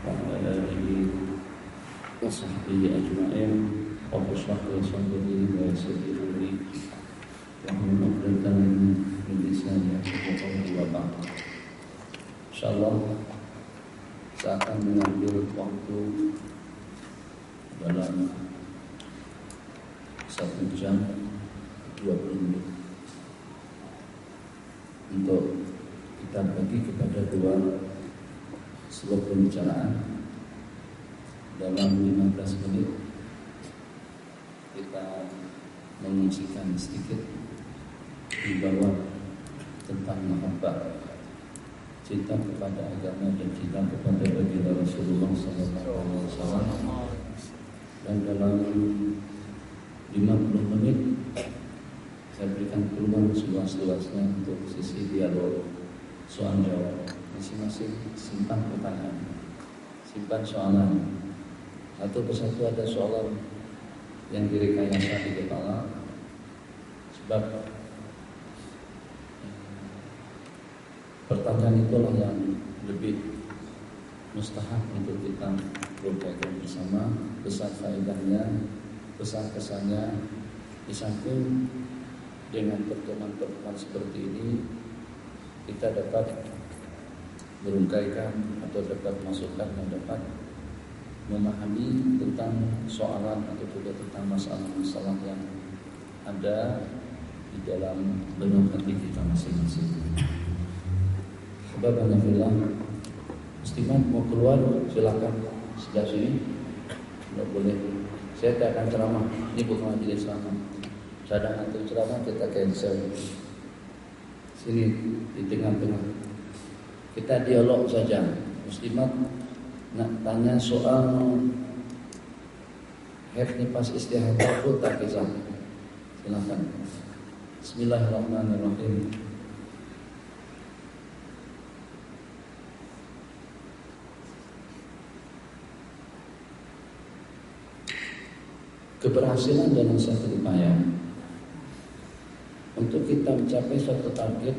وعلى آله وصحبه أجمعين رب اشرح لي صدري ويسر لي أمري واحلل عقدة من لساني يفقهوا قولي وبعد. Insyaallah saya akan mengambil waktu dalam 1 jam 20 menit untuk kita bagi kepada dua slot pembicaraan. Dalam 15 menit kita mengungsikan sedikit di bawah tentang mahabbah, cinta kepada agama dan cinta kepada baginda Rasulullah SAW. Dan dalam 50 menit saya berikan peluang seluas-luasnya untuk sisi dialog soal jawab. Masing-masing simpan pertanyaan, simpan soalan. Satu persatu ada soalan yang direkayasa di kepala, sebab pertanyaan itulah yang lebih mustahak untuk kita berpikir bersama, besar faedahnya, besar kesannya. Di samping dengan pertemuan-pertemuan seperti ini kita dapat merungkaikan atau dapat masukan yang dapat memahami tentang soalan atau juga tentang masalah-masalah yang ada di dalam benak hati kita masing-masing. Sebab alhamdulillah, Muslimat mau keluar silakan sebelah sini. Tidak boleh. Saya tak akan ceramah. Ini bukan majelis ceramah. Sadang atau ceramah kita cancel. Sini di tengah-tengah. Kita dialog saja. Muslimat nak tanya soal haid nifas istihadah pun tak kisah. Silakan. Bismillahirrahmanirrahim. Keberhasilan dalam satu upaya untuk kita mencapai suatu target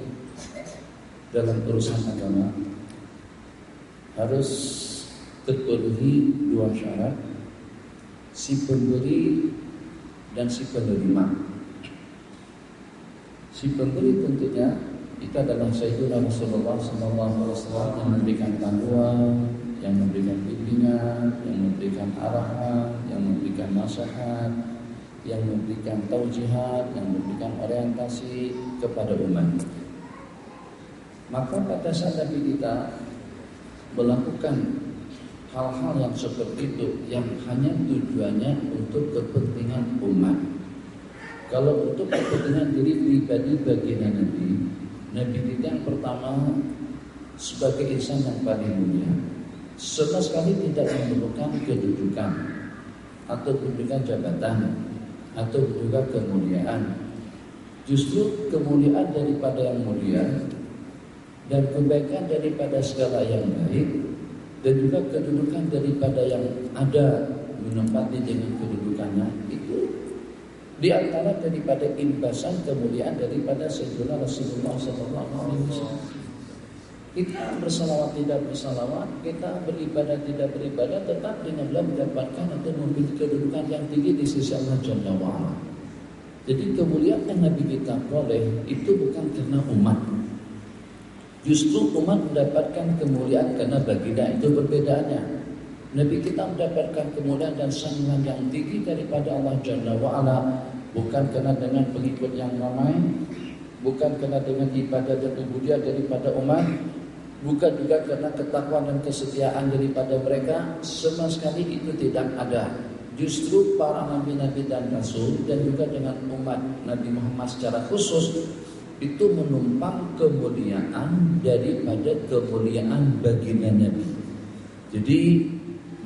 dalam urusan agama harus terpenuhi dua syarat, si pemberi dan si penerima. Si pemberi tentunya itu adalah Sayyidina Rasulullah SAW yang memberikan panduan, yang memberikan bimbingan, yang memberikan arahan, yang memberikan nasihat, yang memberikan taujihat, yang memberikan orientasi kepada umat. Maka pada saat Nabi kita melakukan hal-hal yang seperti itu, yang hanya tujuannya untuk kepentingan umat. Kalau untuk kepentingan diri pribadi baginda Nabi kita yang pertama sebagai insan yang paling mulia, sama sekali tidak memerlukan kedudukan atau kedudukan jabatan atau juga kemuliaan. Justru kemuliaan daripada yang mulia dan kebaikan daripada segala yang baik, dan juga kedudukan daripada yang ada menempati dengan kedudukannya, itu di antara daripada imbasan kemuliaan daripada Sayyidina Rasulullah SAW. Kita bersalawat tidak bersalawat, kita beribadah tidak beribadah, tetap denganlah mendapatkan atau memiliki kedudukan yang tinggi di sisi Allah Jalla wa'ala. Jadi kemuliaan yang Nabi kita peroleh itu bukan karena umat. Justru umat mendapatkan kemuliaan karena baginda, itu perbedaannya. Nabi kita mendapatkan kemuliaan dan sanjungan yang tinggi daripada Allah Jalla wa'ala, bukan karena dengan pengikut yang ramai, bukan karena dengan ibadah dan ubudiyah daripada umat, bukan juga karena ketakwaan dan kesetiaan daripada mereka. Sama sekali itu tidak ada. Justru para nabi-nabi dan rasul dan juga dengan umat Nabi Muhammad secara khusus itu menumpang kemuliaan daripada kemuliaan baginda Nabi. Jadi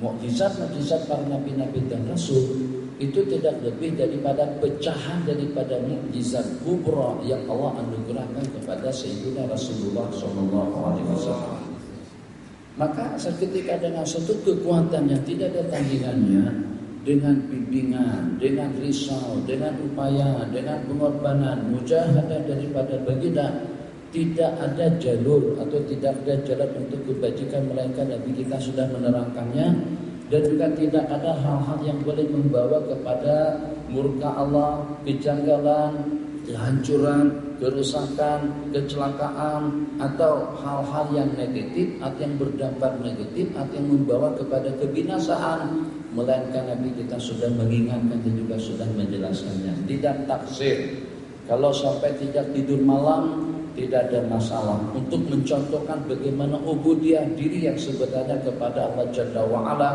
mukjizat-mukjizat para nabi-nabi dan rasul itu tidak lebih daripada pecahan daripada mukjizat kubra yang Allah anugerahkan kepada Sayyidina Rasulullah SAW. Maka seketika dengan satu kekuatan yang tidak ada tandingannya, dengan bimbingan, dengan risau, dengan upaya, dengan pengorbanan, mujahadah daripada baginda, tidak ada jalur atau tidak ada jalan untuk kebajikan melainkan Nabi kita sudah menerangkannya, dan juga tidak ada hal-hal yang boleh membawa kepada murka Allah, kejanggalan, kehancuran, kerusakan, kecelakaan, atau hal-hal yang negatif atau yang berdampak negatif atau yang membawa kepada kebinasaan, melainkan Nabi kita sudah mengingatkan dan juga sudah menjelaskannya. Tidak taksir. Kalau sampai tidak tidur malam tidak ada masalah, untuk mencontohkan bagaimana ubudiyah diri yang sebenarnya kepada Allah Jalla wa'ala.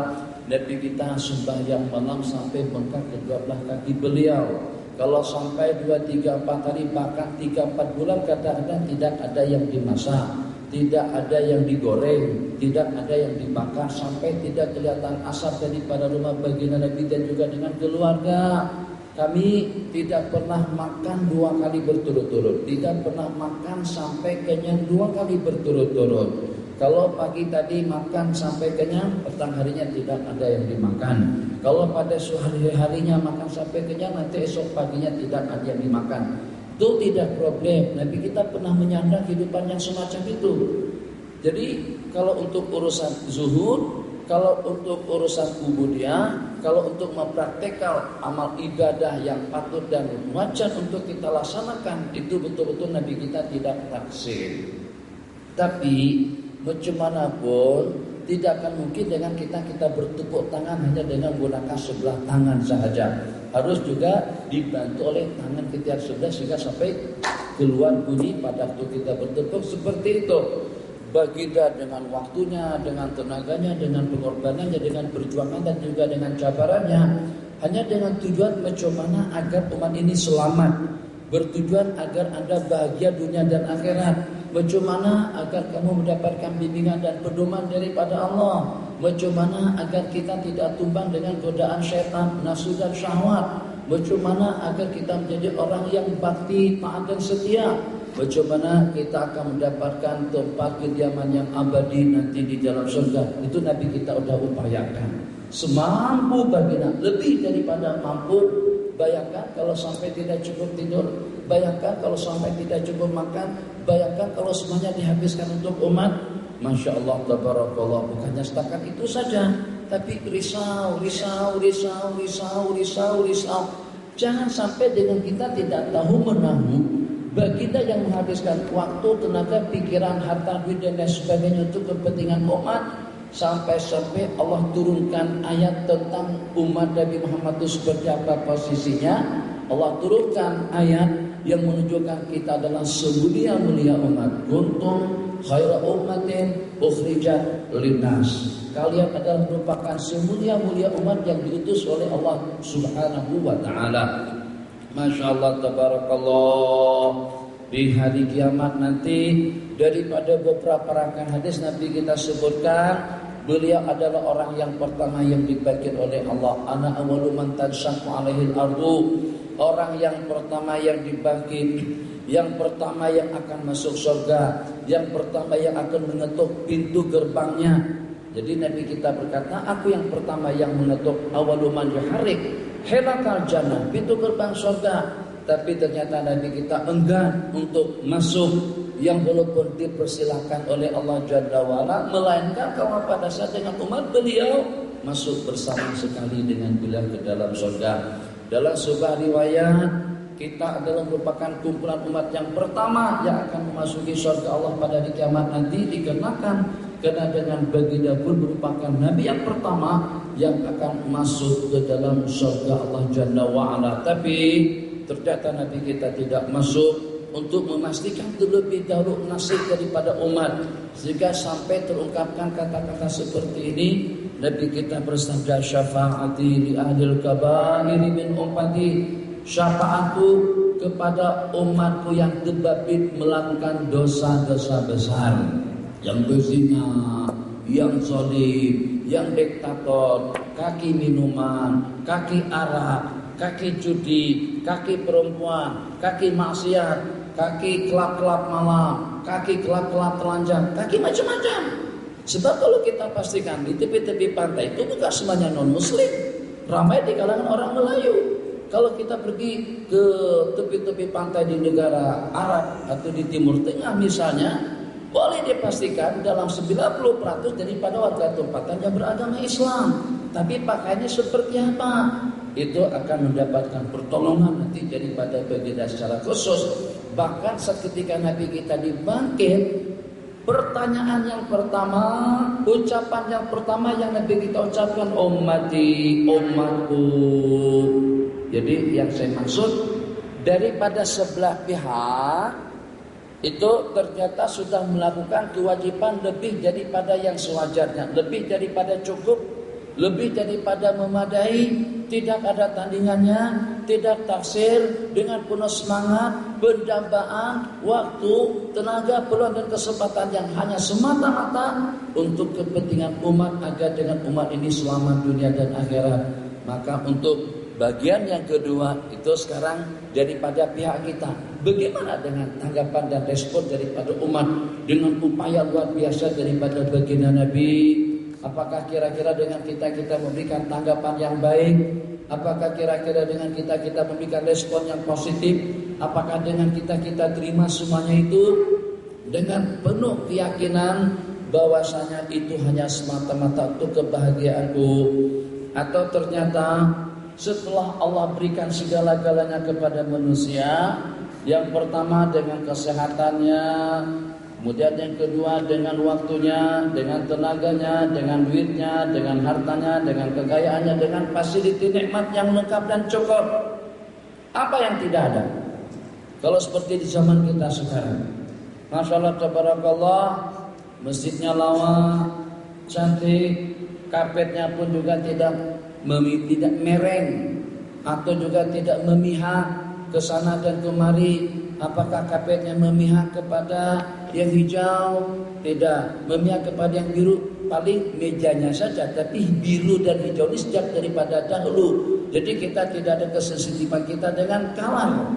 Nabi kita sembahyang malam sampai bengkak kedua belah kaki beliau. Kalau sampai 2, 3, 4 hari bahkan 3, 4 bulan kadang-kadang tidak ada yang dimasak, tidak ada yang digoreng, tidak ada yang dibakar, sampai tidak kelihatan asap daripada rumah baginda Nabi dan juga dengan keluarga. Kami tidak pernah makan 2 kali berturut-turut, tidak pernah makan sampai kenyang 2 kali berturut-turut. Kalau pagi tadi makan sampai kenyang, petang harinya tidak ada yang dimakan. Kalau pada harinya makan sampai kenyang, nanti esok paginya tidak ada yang dimakan. Itu tidak problem. Nabi kita pernah menyandang kehidupan yang semacam itu. Jadi kalau untuk urusan zuhud, kalau untuk urusan ubudiyah, kalau untuk mempraktekkan amal ibadah yang patut dan wajar untuk kita laksanakan, itu betul-betul Nabi kita tidak taksir. Tapi macam mana pun tidak akan mungkin dengan kita bertepuk tangan hanya dengan menggunakan sebelah tangan sahaja. Harus juga dibantu oleh tangan kita yang sebelah sehingga sampai keluar bunyi pada waktu kita bertepuk seperti itu. Baginda dengan waktunya, dengan tenaganya, dengan pengorbanannya, dengan perjuangan dan juga dengan cabarannya, hanya dengan tujuan macam mana agar umat ini selamat, bertujuan agar Anda bahagia dunia dan akhirat, macam mana agar kamu mendapatkan bimbingan dan pedoman daripada Allah, macam mana agar kita tidak tumbang dengan godaan syaitan, nafsu dan syahwat, macam mana agar kita menjadi orang yang bakti, taat dan setia, macam mana kita akan mendapatkan tempat kediaman yang abadi nanti di dalam surga. Itu Nabi kita sudah upayakan semampu baginda, lebih daripada mampu. Bayangkan kalau sampai tidak cukup tidur, bayangkan kalau sampai tidak cukup makan, bayangkan kalau semuanya dihabiskan untuk umat. Masya Allah, tabarakallah. Bukannya setakat itu saja, tapi risau. Jangan sampai dengan kita tidak tahu menahu, baginda yang menghabiskan waktu, tenaga, pikiran, harta, duit dan lain sebagainya untuk kepentingan umat, sampai-sampai Allah turunkan ayat tentang umat Nabi Muhammad itu seperti apa posisinya. Allah turunkan ayat yang menunjukkan kita adalah semulia-mulia umat. Kuntum khaira ummatin ukhrijat linnas. Kalian adalah merupakan semulia-mulia umat yang diutus oleh Allah Subhanahu wa taala. Masya Allah, tabarakallah. Di hari kiamat nanti, daripada beberapa rangkaian hadis Nabi kita sebutkan, beliau adalah orang yang pertama yang dibangkit oleh Allah. Ana awwalu man tanshaqqu alaihil ardu. Orang yang pertama yang dibangkit, yang pertama yang akan masuk surga, yang pertama yang akan mengetuk pintu gerbangnya. Jadi Nabi kita berkata, aku yang pertama yang mengetuk, awwalu man yuharrik hilakal jannah, pintu gerbang surga. Tapi ternyata Nabi kita enggan untuk masuk, yang walaupun dipersilakan oleh Allah Jalla wa'ala, melainkan kalau pada saat dengan umat beliau masuk bersama sekali dengan beliau ke dalam surga. Dalam sebuah riwayat, kita adalah merupakan kumpulan umat yang pertama yang akan memasuki surga Allah pada hari kiamat nanti, dikenakan karena dengan baginda pun merupakan Nabi yang pertama yang akan masuk ke dalam surga Allah Jalla wa'ala. Tapi ternyata Nabi kita tidak masuk, untuk memastikan terlebih dahulu nasib daripada umat, sehingga sampai terungkapkan kata-kata seperti ini. Nabi kita bersabda, syafaati li ahlil kabairi min ummati, syafaatku kepada umatku yang terbabit melakukan dosa-dosa besar, yang berzina, yang zalim, yang diktator, kaki minuman, kaki arak, kaki judi, kaki perempuan, kaki maksiat, kaki kelap-kelap malam, kaki kelap-kelap telanjang, kaki macam-macam. Sebab kalau kita pastikan di tepi-tepi pantai itu bukan semuanya non-muslim, ramai di kalangan orang Melayu. Kalau kita pergi ke tepi-tepi pantai di negara Arab atau di Timur Tengah misalnya, boleh dipastikan dalam 90% daripada warga tempatannya beragama Islam. Tapi pakaiannya seperti apa? Itu akan mendapatkan pertolongan nanti daripada baginda secara khusus. Bahkan seketika Nabi kita dibangkit, pertanyaan yang pertama, ucapan yang pertama yang Nabi kita ucapkan, ummati, umatku. Jadi yang saya maksud, daripada sebelah pihak itu ternyata sudah melakukan kewajiban lebih daripada yang sewajarnya, lebih daripada cukup, lebih daripada memadai. Tidak ada tandingannya, tidak taksir, dengan penuh semangat, pendambaan, waktu, tenaga, peluang dan kesempatan yang hanya semata-mata untuk kepentingan umat agar dengan umat ini selamat dunia dan akhirat. Maka untuk bagian yang kedua itu sekarang daripada pihak kita, bagaimana dengan tanggapan dan respon daripada umat dengan upaya luar biasa daripada baginda Nabi? Apakah kira-kira dengan kita memberikan tanggapan yang baik? Apakah kira-kira dengan kita memberikan respon yang positif? Apakah dengan kita terima semuanya itu dengan penuh keyakinan bahwasanya itu hanya semata-mata untuk kebahagiaanku? Atau ternyata setelah Allah berikan segala-galanya kepada manusia, yang pertama dengan kesehatannya, kemudian yang kedua dengan waktunya, dengan tenaganya, dengan duitnya, dengan hartanya, dengan kekayaannya, dengan fasiliti nikmat yang lengkap dan cukup. Apa yang tidak ada? Kalau seperti di zaman kita sekarang, Masya Allah, tabarakallah, masjidnya lawa, cantik, karpetnya pun juga tidak mereng atau juga tidak memihak ke sana dan kemari. Apakah karpetnya memihak kepada yang hijau? Tidak. Memihak kepada yang biru? Paling mejanya saja. Tapi biru dan hijau ini sejak daripada dahulu. Jadi kita tidak ada kesensitifan kita dengan kawan.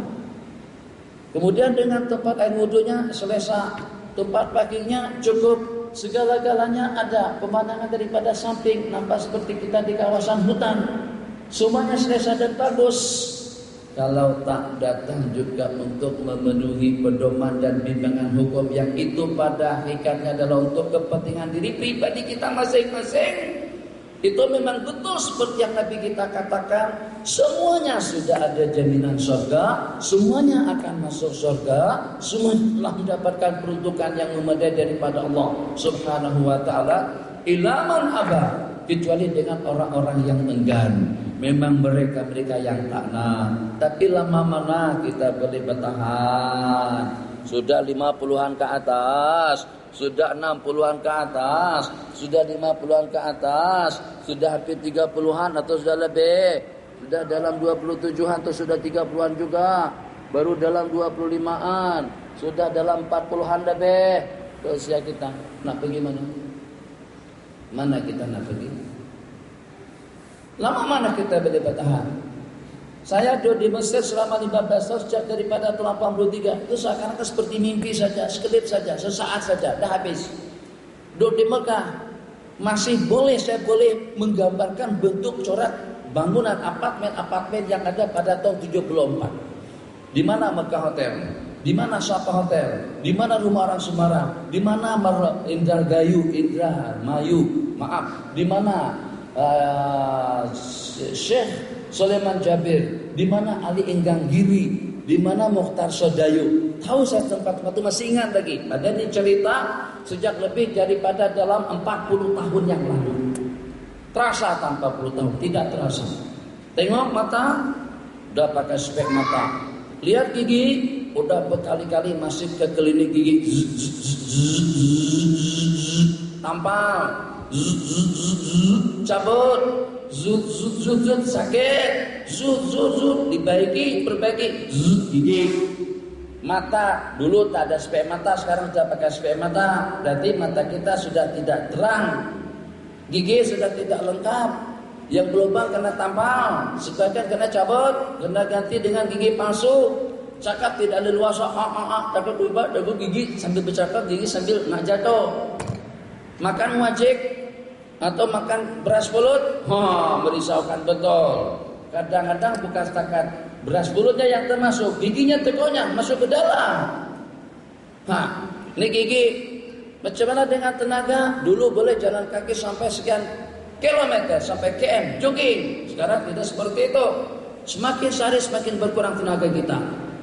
Kemudian dengan tempat air wudhunya selesa, tempat paginya cukup, segala-galanya ada. Pemandangan daripada samping nampak seperti kita di kawasan hutan. Semuanya selesa dan bagus. Kalau tak datang juga untuk memenuhi pedoman dan bimbingan hukum yang itu pada hakikatnya adalah untuk kepentingan diri pribadi kita masing-masing, itu memang betul seperti yang Nabi kita katakan, semuanya sudah ada jaminan surga, semuanya akan masuk surga, semuanya telah mendapatkan peruntukan yang memadai daripada Allah Subhanahu wa taala, ilaman aba, kecuali dengan orang-orang yang enggan. Memang mereka yang takna. Tapi lama mana kita boleh bertahan? Sudah 50-an ke atas, sudah 60-an ke atas, sudah 50-an ke atas, sudah hampir 30-an atau sudah lebih. Sudah dalam 27-an atau sudah 30-an juga. Baru dalam 25-an, sudah dalam 40-an lebih. Ke usia kita nak pergi mana? Mana kita nak pergi? Lama mana kita boleh bertahan? Saya duduk di Mesir selama 15 tahun sejak daripada tahun 83. Itu seakan-akan seperti mimpi saja, sekelip saja, sesaat saja, dah habis. Duduk di Mekah, masih saya boleh menggambarkan bentuk corak bangunan apartemen yang ada pada tahun 74. Di mana Mekah Hotel? Di mana Sapa Hotel? Di mana rumah orang Semarang? Di mana Indramayu? Di mana Syekh Sulaiman Jabir, di mana Ali Enggang Giri, di mana Mukhtar Sodayu. Tahu saya tempat-tempat itu, masih ingat lagi. Ada ini cerita sejak lebih daripada dalam 40 tahun yang lalu. Terasa tanpa 40 tahun, tidak terasa. Tengok mata, udah pakai spek mata. Lihat gigi, udah berkali-kali masih ke klinik gigi. Tampal. Cabut, zut sakit, zut dibaiki, perbaiki, gigi. Mata dulu tak ada spek mata, sekarang sudah pakai spek mata. Berarti mata kita sudah tidak terang, gigi sudah tidak lengkap. Yang berlubang kena tampal, sebagian kena cabut, kena ganti dengan gigi palsu. Cakap tidak leluasa, takut ubah, dagu gigi sambil bercakap, gigi sambil nak jatuh. Makan wajib atau makan beras pulut, merisaukan betul. Kadang-kadang bukan setakat beras bulutnya yang termasuk, giginya tekonya masuk ke dalam. Nah, ini gigi. Bagaimana dengan tenaga? Dulu boleh jalan kaki sampai sekian kilometer, sampai km, jogging. Sekarang tidak seperti itu. Semakin sehari semakin berkurang tenaga kita.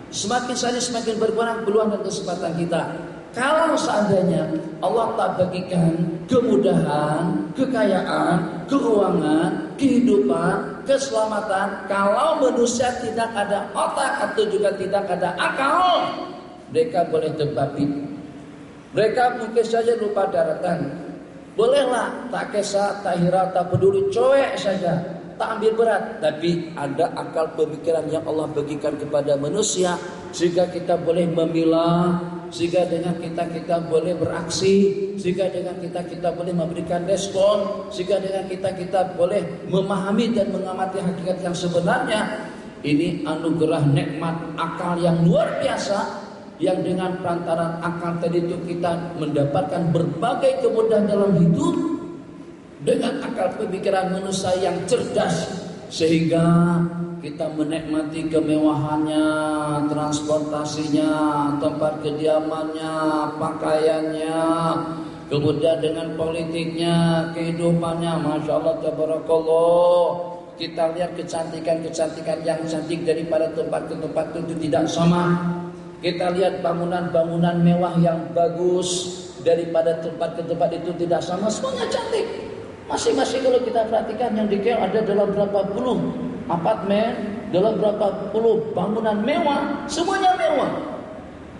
Semakin sehari semakin berkurang peluang dan kesempatan kita. Kalau seandainya Allah tak bagikan kemudahan, kekayaan, keuangan, kehidupan, keselamatan, kalau manusia tidak ada otak atau juga tidak ada akal, mereka boleh terbabi. Mereka mungkin saja lupa daratan. Bolehlah tak kisah, tak hira, tak peduli, cuek saja, tak ambil berat. Tapi ada akal pemikiran yang Allah bagikan kepada manusia, sehingga kita boleh memilah, sehingga dengan kita boleh beraksi, sehingga dengan kita boleh memberikan respon, sehingga dengan kita boleh memahami dan mengamati hakikat yang sebenarnya. Ini anugerah nikmat akal yang luar biasa, yang dengan perantaran akal tadi itu kita mendapatkan berbagai kemudahan dalam hidup. Dengan akal pemikiran manusia yang cerdas, sehingga kita menikmati kemewahannya, transportasinya, tempat kediamannya, pakaiannya, kemudian dengan politiknya, kehidupannya, Masya Allah, Tabarakallah. Kita lihat kecantikan-kecantikan yang cantik daripada tempat ke tempat itu tidak sama. Kita lihat bangunan-bangunan mewah yang bagus daripada tempat ke tempat itu tidak sama. Semuanya cantik. Masing-masing kalau kita perhatikan yang di KL ada dalam berapa puluh apartemen, dalam berapa puluh bangunan mewah, semuanya mewah.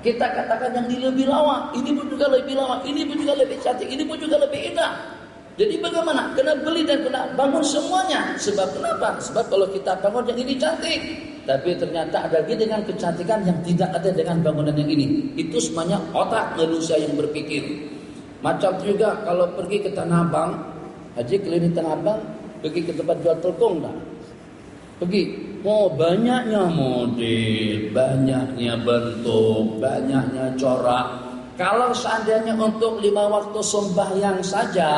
Kita katakan yang ini lebih lawa, ini pun juga lebih lawa, ini pun juga lebih cantik, ini pun juga lebih indah. Jadi bagaimana? Kena beli dan kena bangun semuanya. Sebab kenapa? Sebab kalau kita bangun yang ini cantik, tapi ternyata ada lagi dengan kecantikan yang tidak ada dengan bangunan yang ini. Itu semuanya otak manusia yang berpikir. Macam juga kalau pergi ke Tanah Abang, Haji keliling Tanah Abang, pergi ke tempat jual telkong tak? Pergi. Oh, banyaknya model, banyaknya bentuk, banyaknya corak. Kalau seandainya untuk 5 waktu sembahyang saja,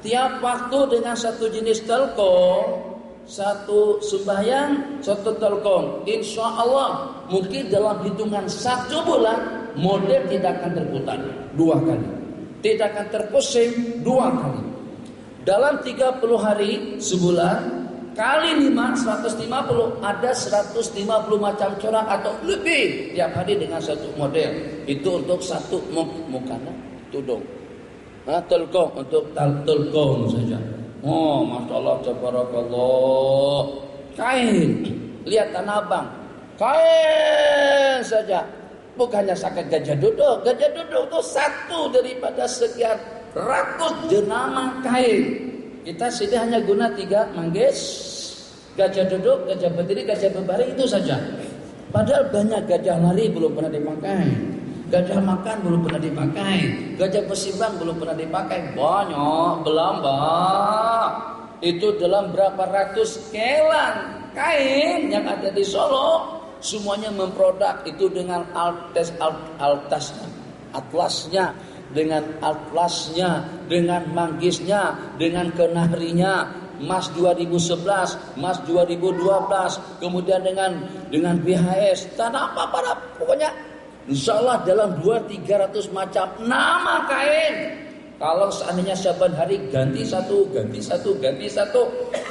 tiap waktu dengan satu jenis telkong, satu sembahyang, satu telkong, insya Allah mungkin dalam hitungan 1 bulan model tidak akan terputar 2 kali, tidak akan terpusing 2 kali. Dalam 30 hari sebulan kali 5, 150, ada 150 macam corak atau lebih tiap hari dengan satu model. Itu untuk satu mukana tudung. Telkong untuk telkong saja. Oh, Masya Allah, Tabarakallah. Kain, lihat Tanah Abang, kain saja. Bukannya sakit gajah duduk. Gajah duduk itu satu daripada sekian ratus jenama kain. Kita sini hanya guna 3 manggis, gajah duduk, gajah berdiri, gajah berbaring, itu saja. Padahal banyak gajah lari belum pernah dipakai, gajah makan belum pernah dipakai, gajah bersimbang belum pernah dipakai. Banyak belamba. Itu dalam berapa ratus kelan kain yang ada di Solo, semuanya memproduk itu dengan atlasnya, dengan atlasnya, dengan manggisnya, dengan kenahrinya, Mas 2011, Mas 2012, kemudian dengan BHS, tanah apa pada pokoknya insya Allah dalam 200-300 macam nama kain. Kalau seandainya saban hari ganti satu,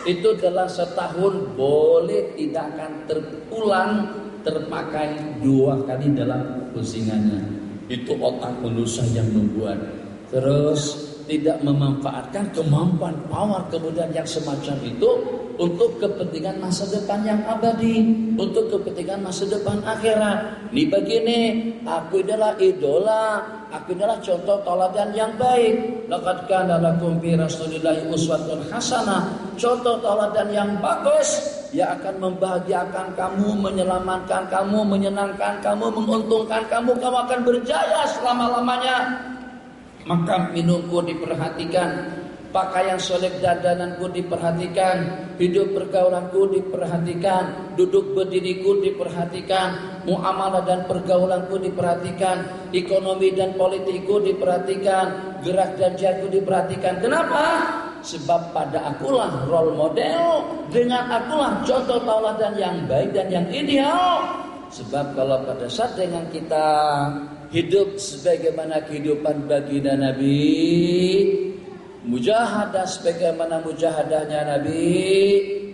itu dalam setahun boleh tidak akan terulang, terpakai 2 kali dalam pusingannya. Itu otak manusia yang membuat. Terus tidak memanfaatkan kemampuan power kemudian yang semacam itu untuk kepentingan masa depan yang abadi, untuk kepentingan masa depan akhirat. Ini begini, aku adalah idola, aku adalah contoh teladan yang baik. Laqad kana lakum fi Rasulillahi uswatun hasanah, contoh teladan yang bagus yang akan membahagiakan kamu, menyelamatkan kamu, menyenangkan kamu, menguntungkan kamu, kamu akan berjaya selama-lamanya. Makan minumku diperhatikan, pakaian solek dandananku diperhatikan, hidup pergaulanku diperhatikan, duduk berdiriku diperhatikan, muamalah dan pergaulanku diperhatikan, ekonomi dan politikku diperhatikan, gerak dan jariku diperhatikan. Kenapa? Sebab pada akulah role model, dengan akulah contoh tauladan yang baik dan yang ideal. Sebab kalau pada saat dengan kita hidup sebagaimana kehidupan baginda Nabi, mujahadah sebagaimana mujahadahnya Nabi,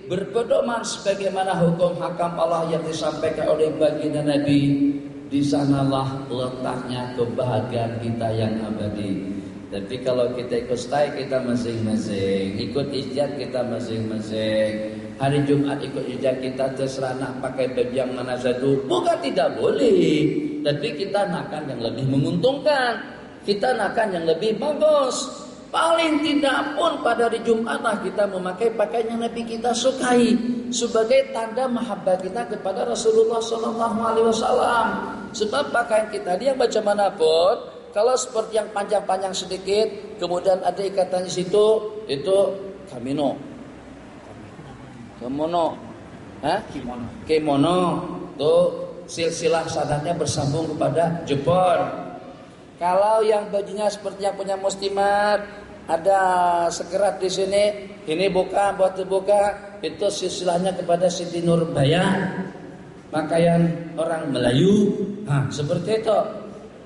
berpedoman sebagaimana hukum hakam Allah yang disampaikan oleh baginda Nabi, di sanalah letaknya kebahagiaan kita yang abadi. Tapi kalau kita ikut style kita masing-masing, ikut ijtihad kita masing-masing. Hari Jumat ikut ijtihad kita terserah nak pakai baju yang mana satu, bukan tidak boleh. Tapi kita nakkan yang lebih menguntungkan, kita nakkan yang lebih bagus. Paling tidak pun pada hari Jumat kita memakai pakaian yang Nabi kita sukai sebagai tanda mahabbah kita kepada Rasulullah SAW. Sebab pakaian kita dia macam manapun, kalau seperti yang panjang-panjang sedikit, kemudian ada ikatan di situ, itu kimono, tuh silsilah sanadnya bersambung kepada jempol. Kalau yang bajunya seperti yang punya muslimat, ada sekerat di sini, ini buka buat terbuka, itu silsilahnya kepada Siti Nurbaya, pakaian orang Melayu. Nah, seperti itu.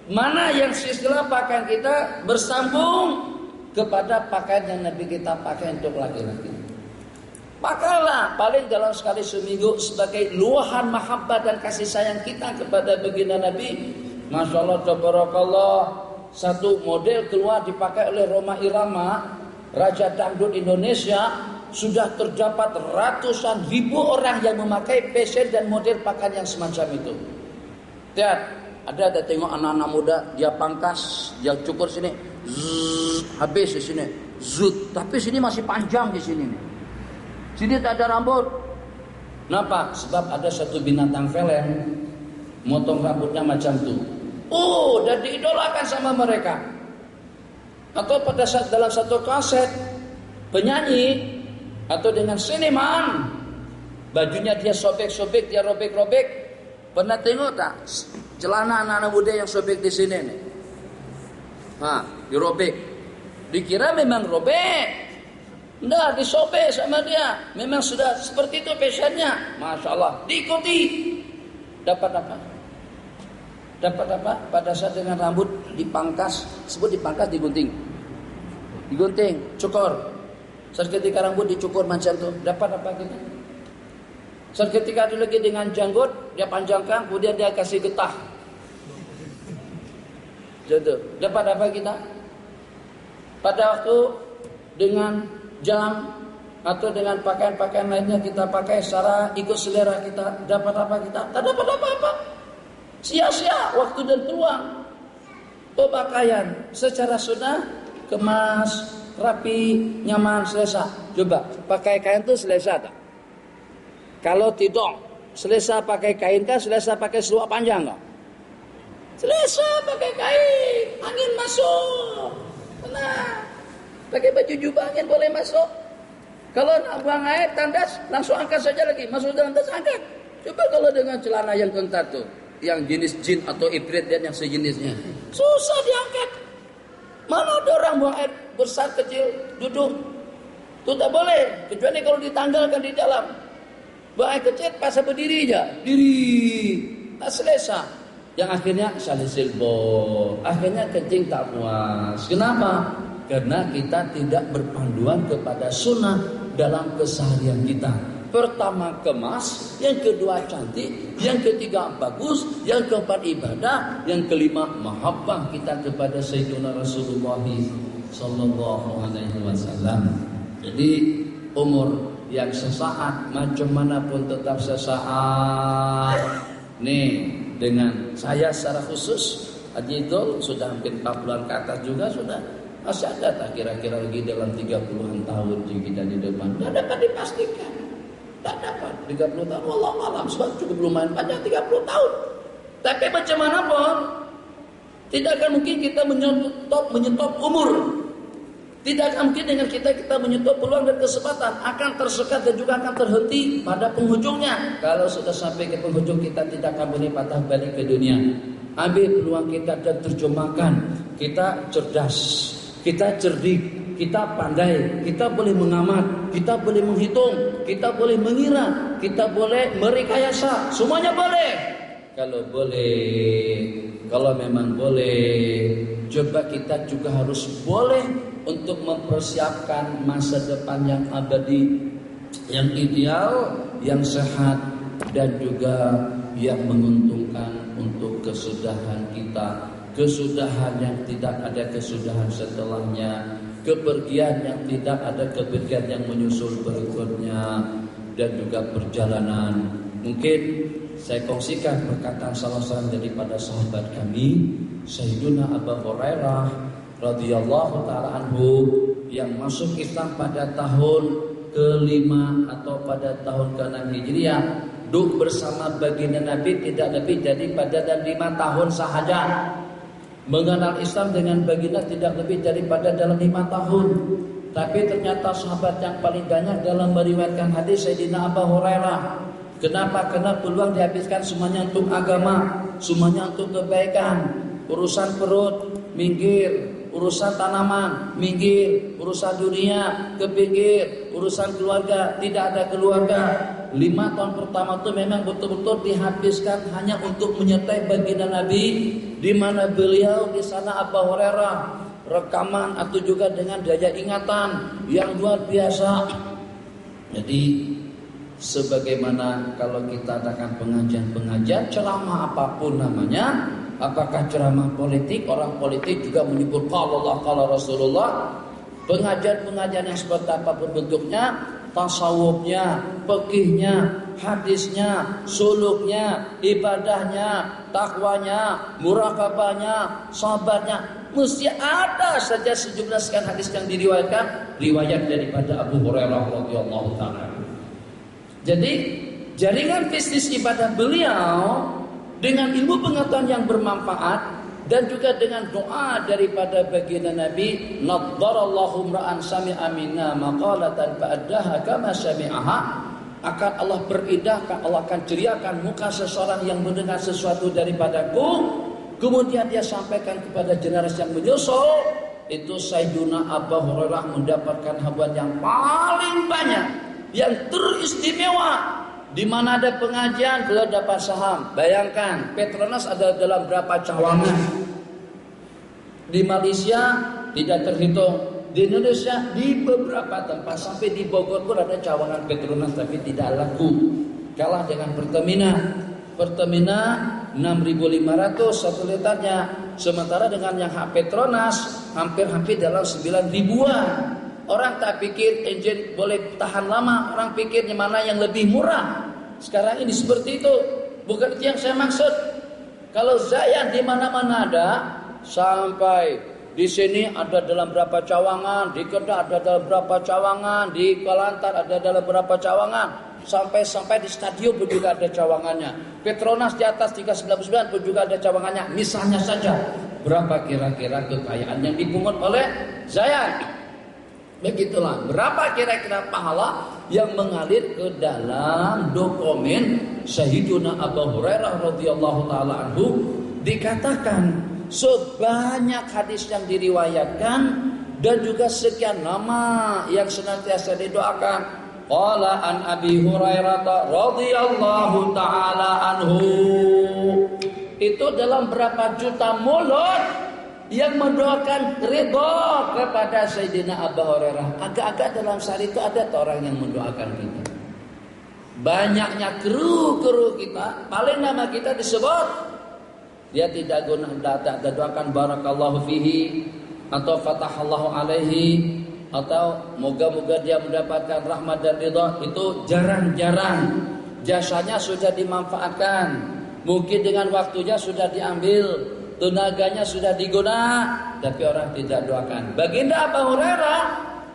Mana yang silsilah pakaian kita bersambung kepada pakaian yang Nabi kita pakai untuk laki-laki. Pakailah paling dalam sekali seminggu sebagai luahan mahabbah dan kasih sayang kita kepada baginda Nabi. Masya Allah, tabarakallah. Satu model keluar dipakai oleh Rhoma Irama, Raja Dangdut Indonesia. Sudah terdapat ratusan ribu orang yang memakai fashion dan model pakaian yang semacam itu. Lihat, ada tengok anak-anak muda, dia pangkas, dia cukur sini, habis di sini, tapi sini masih panjang di sini. Sini tak ada rambut. Kenapa? Sebab ada satu binatang film motong rambutnya macam tu. Dan diidolakan sama mereka. Atau pada saat dalam satu kaset penyanyi atau dengan seniman, bajunya dia sobek-sobek, dia robek-robek. Pernah tengok tak celana anak-anak muda yang sobek di sini nih? Dirobek. Dikira memang robek. Nggak, disobek sama dia. Memang sudah seperti itu fashionnya. Masya Allah, diikuti. Dapat apa? Pada saat dengan rambut dipangkas, sebut dipangkas, digunting, cukur. Seketika rambut dicukur macam tu, dapat apa kita? Seketika ada lagi dengan janggut, dia panjangkan, kemudian dia kasih getah. Jadi, dapat apa kita? Pada waktu dengan jam atau dengan pakaian-pakaian lainnya kita pakai secara ikut selera kita, dapat apa kita? Tak dapat apa-apa. Sia-sia waktu dan peluang. Pakaian secara sunnah, kemas, rapi, nyaman, selesa. Coba pakai kain itu selesa tak? Kalau tidak selesa pakai kain kan, selesa pakai seluar panjang tak? Selesa pakai kain, angin masuk. Tenang. Pakai baju jubah angin boleh masuk. Kalau nak buang air tandas, langsung angkat saja lagi, masuk dalam tas angkat. Coba kalau dengan celana yang ketat tu, yang jenis jin atau ibrit dan yang sejenisnya, susah diangkat. Mana ada orang buang air besar kecil duduk, itu tak boleh, kecuali kalau ditanggalkan di dalam. Buang air kecil pasal berdiri aja, diri, tak selesa. Yang akhirnya salisil bol, akhirnya kencing tak puas. Kenapa? Karena kita tidak berpanduan kepada sunnah dalam keseharian kita. Pertama kemas, yang kedua cantik, yang ketiga bagus, yang keempat ibadah, yang kelima mahabbah kita kepada Sayyidina Rasulullah sallallahu alaihi wasallam. Jadi umur yang sesaat macam mana pun tetap sesaat. Nih, dengan saya secara khusus Haji Idul sudah hampir 40-an ke atas juga sudah. Masih ada tak kira-kira lagi dalam 30-an tahun kita di depan? Tidak dapat dipastikan. Tak dapat 30 tahun, wallahu alam, sebab cukup lumayan panjang 30 tahun. Tapi macam mana pun, tidak akan mungkin kita menyetop umur. Tidak akan mungkin dengan kita menyetop peluang dan kesempatan, akan tersekat dan juga akan terhenti pada penghujungnya. Kalau sudah sampai ke penghujung, kita tidak akan boleh patah balik ke dunia. Ambil peluang kita dan terjemahkan. Kita cerdas, kita cerdik, kita pandai, kita boleh mengamat, kita boleh menghitung, kita boleh mengira, kita boleh merekayasa, semuanya boleh. Kalau boleh, kalau memang boleh, coba kita juga harus boleh untuk mempersiapkan masa depan yang abadi, yang ideal, yang sehat, dan juga yang menguntungkan untuk kesudahan kita, kesudahan yang tidak ada kesudahan setelahnya, kepergian yang tidak ada kepergian yang menyusul berikutnya, dan juga perjalanan. Mungkin saya kongsikan perkataan salah seorang daripada sahabat kami, Sayyiduna Abu Hurairah radhiyallahu taala anhu, yang masuk Islam pada tahun ke-5 atau pada tahun ke-6 Hijriah. Duduk bersama baginda Nabi tidak lebih daripada 5 tahun sahaja. Mengenal Islam dengan baginda tidak lebih daripada dalam 5 tahun. Tapi ternyata sahabat yang paling banyak dalam meriwayatkan hadis Sayyidina Abu Hurairah. Kenapa? Karena peluang dihabiskan semuanya untuk agama, semuanya untuk kebaikan. Urusan perut, minggir. Urusan tanaman, minggir. Urusan dunia, kepinggir. Urusan keluarga, tidak ada keluarga. 5 tahun pertama itu memang betul-betul dihabiskan hanya untuk menyertai baginda Nabi, di mana beliau di sana Abu Hurairah rekaman atau juga dengan daya ingatan yang luar biasa. Jadi sebagaimana kalau kita adakan pengajian ceramah apapun namanya, apakah ceramah politik, orang politik juga menyebut qala Allah qala Rasulullah, pengajian yang seperti apapun bentuknya, tasawufnya, fikihnya, hadisnya, suluknya, ibadahnya, takwanya, muraqabahnya, sabarnya, mesti ada saja sejumlah sekian hadis yang diriwayatkan, riwayat daripada Abu Hurairah radhiyallahu taala. Jadi jaringan bisnis ibadah beliau dengan ilmu pengetahuan yang bermanfaat dan juga dengan doa daripada baginda Nabi, naddarallahu ra'an sami'a minna maqalatan fa'addaha kama sami'aha, akan Allah berindahkan, Allah akan ceriakan muka seseorang yang mendengar sesuatu daripadaku, kemudian dia sampaikan kepada generasi yang menyusul. Itu Sayyiduna Abu Hurairah mendapatkan habuan yang paling banyak, yang teristimewa. Di mana ada pengajian, beliau dapat saham. Bayangkan, Petronas ada dalam berapa cawangan. Di Malaysia tidak terhitung. Di Indonesia di beberapa tempat, sampai di Bogor pun ada cawangan Petronas, tapi tidak laku. Kalah dengan Pertamina. Pertamina 6.500 satu liternya. Sementara dengan yang hak Petronas hampir dalam 9.000-an. Orang tak pikir engine boleh tahan lama, orang pikirnya mana yang lebih murah. Sekarang ini seperti itu. Bukan itu yang saya maksud. Kalau Zayan di mana-mana ada, sampai di sini ada dalam berapa cawangan, di Kedah ada dalam berapa cawangan, di Kelantan ada dalam berapa cawangan, sampai di stadion pun juga ada cawangannya. Petronas di atas 399 pun juga ada cawangannya. Misalnya saja, berapa kira-kira kekayaan yang dipungut oleh Zayan? Begitulah, berapa kira-kira pahala yang mengalir ke dalam dokumen Sayyiduna Abu Hurairah radhiyallahu taala anhu. Dikatakan sebanyak hadis yang diriwayatkan dan juga sekian nama yang senantiasa didoakan. Qala an Abi Hurairah radhiyallahu taala anhu. Itu dalam berapa juta mulut yang mendoakan ridha kepada Sayyidina Abu Hurairah. Agak-agak dalam sehari itu ada orang yang mendoakan kita. Banyaknya kru kita, paling nama kita disebut, dia tidak guna tak doakan barakallahu fihi atau fatahallahu alaihi atau moga-moga dia mendapatkan rahmat dan ridha, itu jarang-jarang. Jasanya sudah dimanfaatkan, mungkin dengan waktunya sudah diambil, tenaganya sudah digunakan, tapi orang tidak doakan. Baginda Abu Hurairah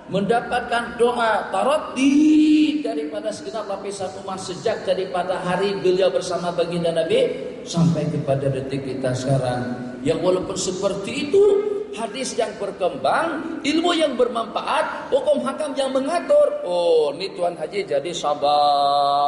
mendapatkan doa taraddi daripada segenap lapisan umat sejak daripada hari beliau bersama baginda Nabi sampai kepada detik kita sekarang. Yang walaupun seperti itu, hadis yang berkembang, ilmu yang bermanfaat, hukum hakam yang mengatur. Oh, ini Tuan Haji jadi sabar.